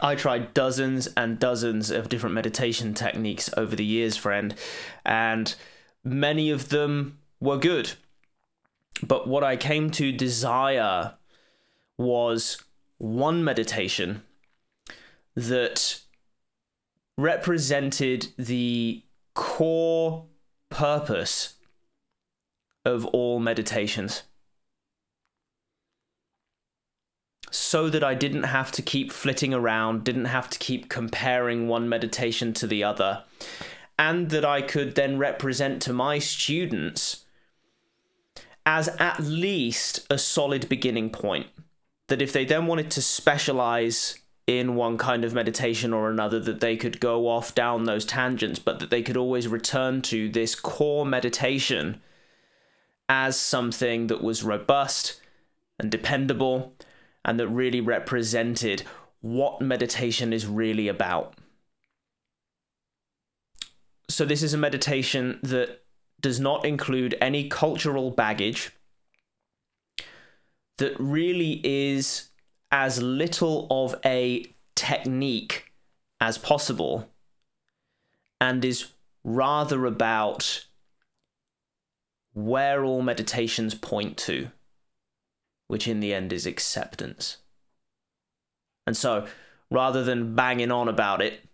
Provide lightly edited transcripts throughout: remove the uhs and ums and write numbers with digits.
I tried dozens and dozens of different meditation techniques over the years, friend, and many of them were good. But what I came to desire was one meditation that represented the core purpose of all meditations, so that I didn't have to keep flitting around, didn't have to keep comparing one meditation to the other, and that I could then represent to my students as at least a solid beginning point. That if they then wanted to specialize in one kind of meditation or another, that they could go off down those tangents, but that they could always return to this core meditation as something that was robust and dependable, and that really represented what meditation is really about. So this is a meditation that does not include any cultural baggage, that really is as little of a technique as possible, and is rather about where all meditations point to, which in the end is acceptance. And so, rather than banging on about it,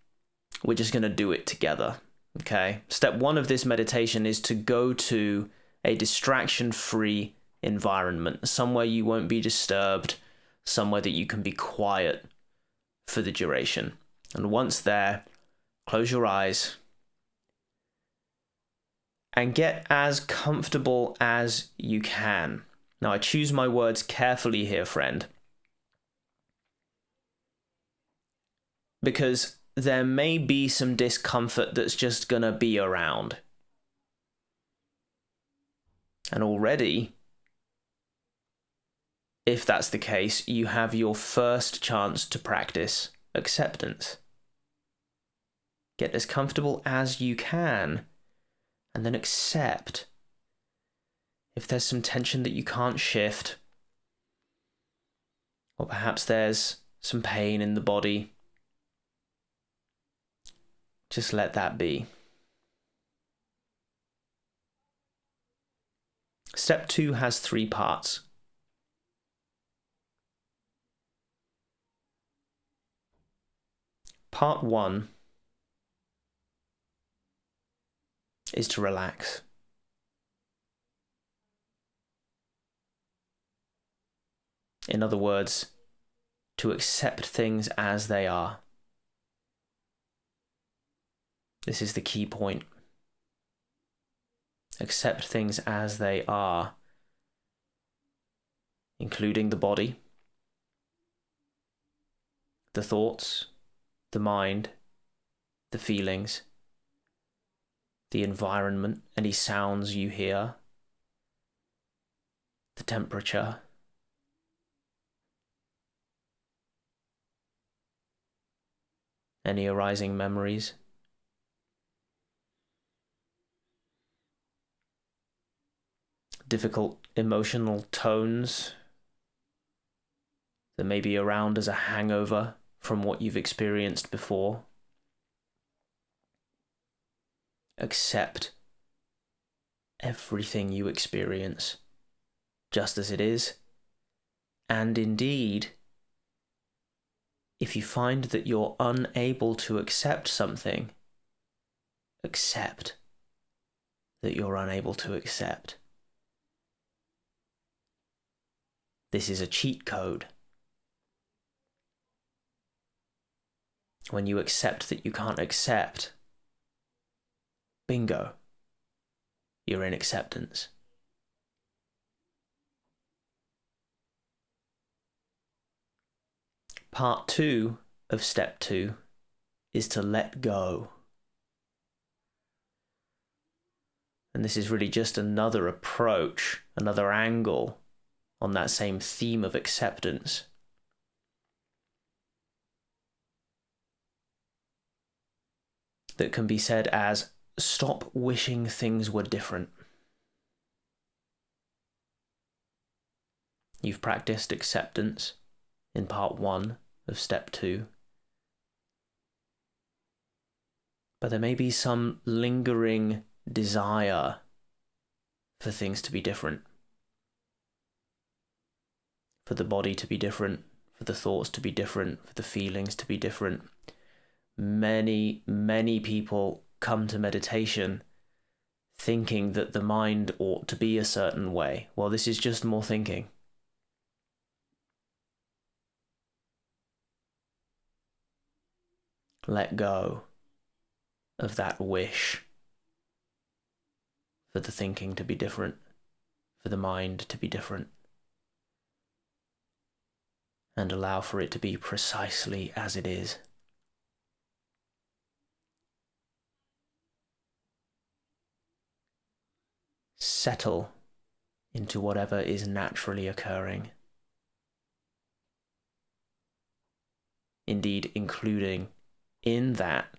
we're just going to do it together. Okay? Step one of this meditation is to go to a distraction-free environment, somewhere you won't be disturbed, somewhere that you can be quiet for the duration. And once there, close your eyes and get as comfortable as you can. Now, I choose my words carefully here, friend, because there may be some discomfort that's just going to be around. And already, if that's the case, you have your first chance to practice acceptance. Get as comfortable as you can, and then accept. If there's some tension that you can't shift, or perhaps there's some pain in the body, just let that be. Step 2 has 3 parts. Part 1 is to relax. In other words, to accept things as they are. This is the key point. Accept things as they are, including the body, the thoughts, the mind, the feelings, the environment, any sounds you hear, the temperature, any arising memories. Difficult emotional tones that may be around as a hangover from what you've experienced before. Accept everything you experience just as it is. And indeed, if you find that you're unable to accept something, accept that you're unable to accept. This is a cheat code. When you accept that you can't accept, bingo, you're in acceptance. Part 2 of step 2 is to let go. And this is really just another approach, another angle on that same theme of acceptance. That can be said as, stop wishing things were different. You've practiced acceptance in part 1 of step 2. but there may be some lingering desire for things to be different, for the body to be different, for the thoughts to be different, for the feelings to be different. Many, many people come to meditation thinking that the mind ought to be a certain way. Well, this is just more thinking. Let go of that wish for the thinking to be different, for the mind to be different, and allow for it to be precisely as it is. Settle into whatever is naturally occurring. Indeed, including in that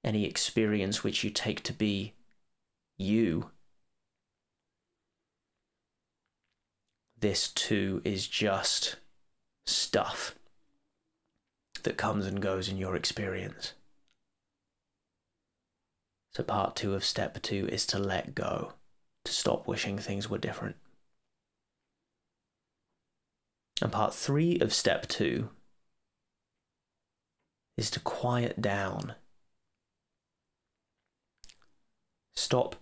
any experience which you take to be you. This too is just stuff that comes and goes in your experience. So part 2 of step 2 is to let go, to stop wishing things were different. And part 3 of step 2 is to quiet down. Stop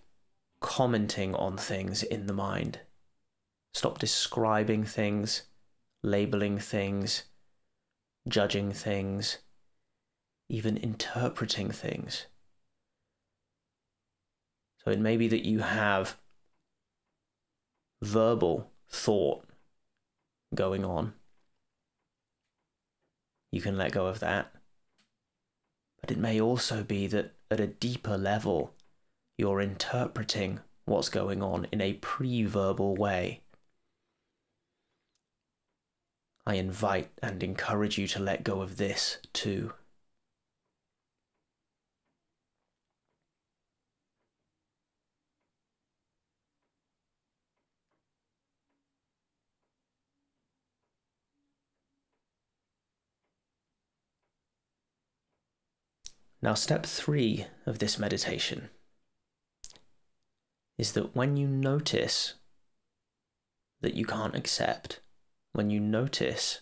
commenting on things in the mind. Stop describing things, labeling things, judging things, even interpreting things. So it may be that you have verbal thought going on. You can let go of that. But it may also be that at a deeper level, you're interpreting what's going on in a pre-verbal way. I invite and encourage you to let go of this too. Now, step 3 of this meditation is that when you notice that you can't accept, when you notice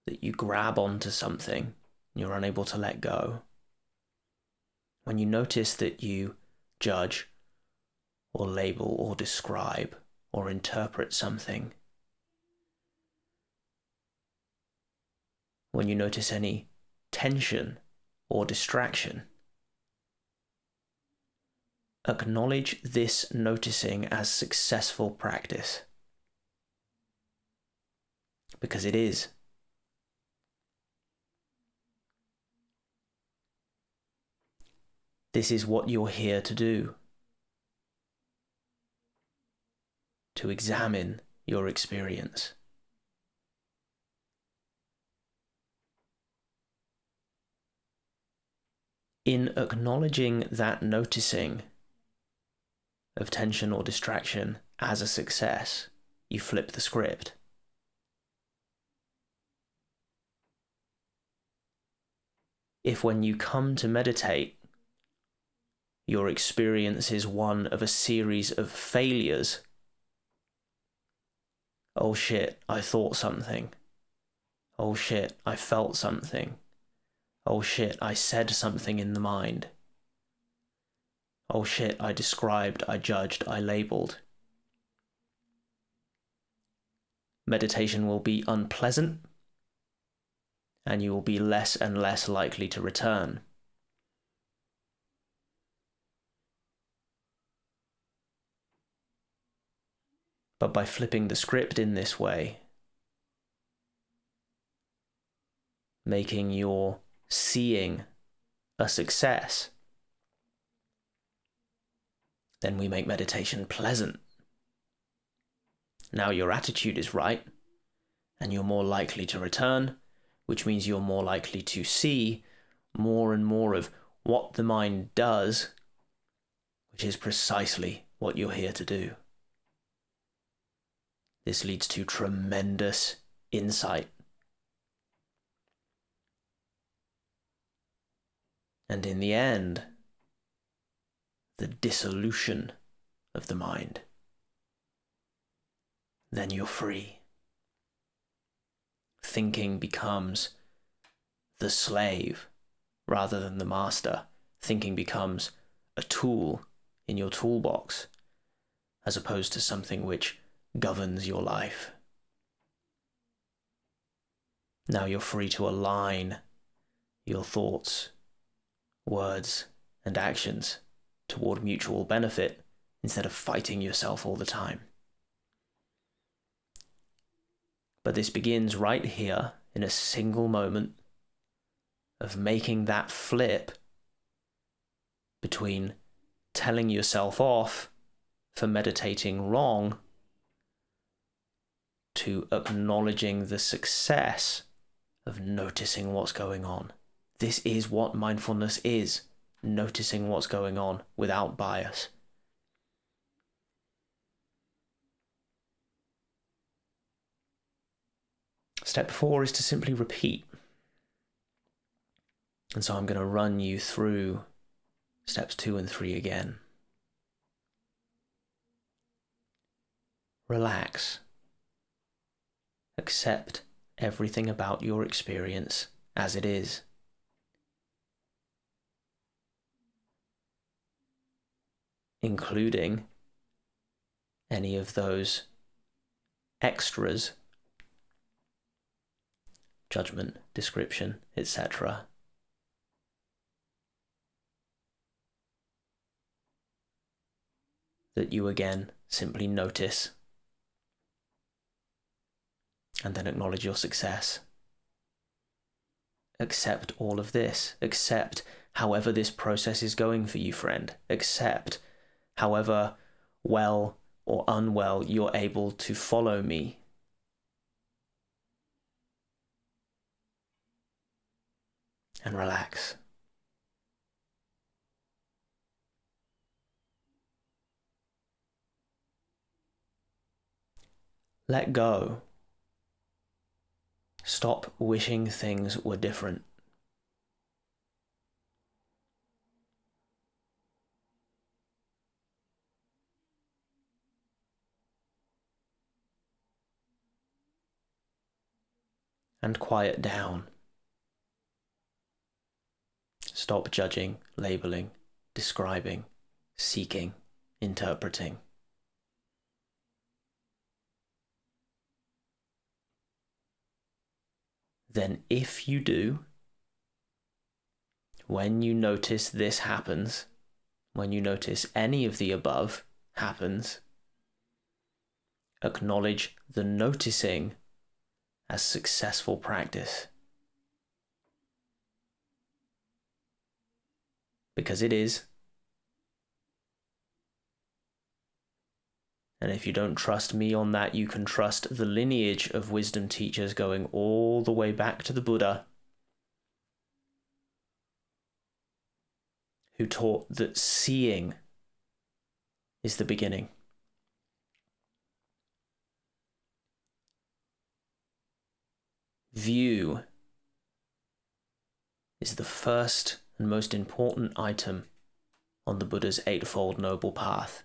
that you grab onto something, you're unable to let go, when you notice that you judge or label or describe or interpret something, when you notice any tension or distraction, acknowledge this noticing as successful practice. Because it is. This is what you're here to do. To examine your experience. In acknowledging that noticing of tension or distraction as a success, you flip the script. If when you come to meditate, your experience is one of a series of failures, oh shit, I thought something. Oh shit, I felt something. Oh shit, I said something in the mind. Oh shit, I described, I judged, I labeled. Meditation will be unpleasant, and you will be less and less likely to return. But by flipping the script in this way, making your seeing a success, then we make meditation pleasant. Now your attitude is right, and you're more likely to return, which means you're more likely to see more and more of what the mind does, which is precisely what you're here to do. This leads to tremendous insight. and in the end, the dissolution of the mind, then you're free. Thinking becomes the slave rather than the master. Thinking becomes a tool in your toolbox as opposed to something which governs your life. Now you're free to align your thoughts, words, and actions toward mutual benefit instead of fighting yourself all the time. But this begins right here in a single moment of making that flip between telling yourself off for meditating wrong to acknowledging the success of noticing what's going on. This is what mindfulness is, noticing what's going on without bias. Step 4 is to simply repeat. And so I'm going to run you through steps 2 and 3 again. Relax. Accept everything about your experience as it is. Including any of those extras, judgment, description, etc. that you again simply notice and then acknowledge your success. Accept all of this. Accept however this process is going for you, friend. Accept however well or unwell you're able to follow me. And relax. Let go. Stop wishing things were different. And quiet down. Stop judging, labeling, describing, seeking, interpreting. Then if you do, when you notice this happens, when you notice any of the above happens, acknowledge the noticing as successful practice. Because it is. And if you don't trust me on that, you can trust the lineage of wisdom teachers going all the way back to the Buddha, who taught that seeing is the beginning. View is the first and most important item on the Buddha's Eightfold Noble Path.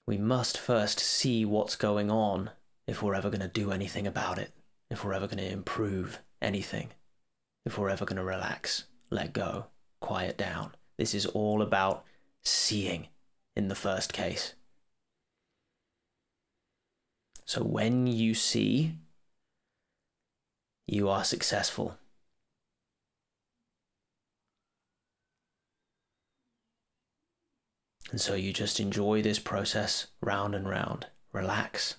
We must first see what's going on if we're ever going to do anything about it, if we're ever going to improve anything, if we're ever going to relax, let go, quiet down. This is all about seeing in the first case. So when you see, you are successful. And so you just enjoy this process round and round. Relax,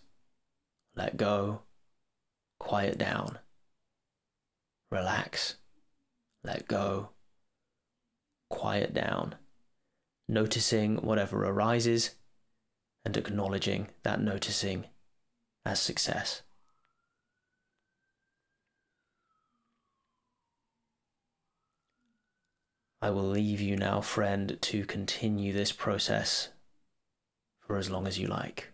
let go, quiet down. Relax, let go, quiet down. Noticing whatever arises and acknowledging that noticing as success. I will leave you now, friend, to continue this process for as long as you like.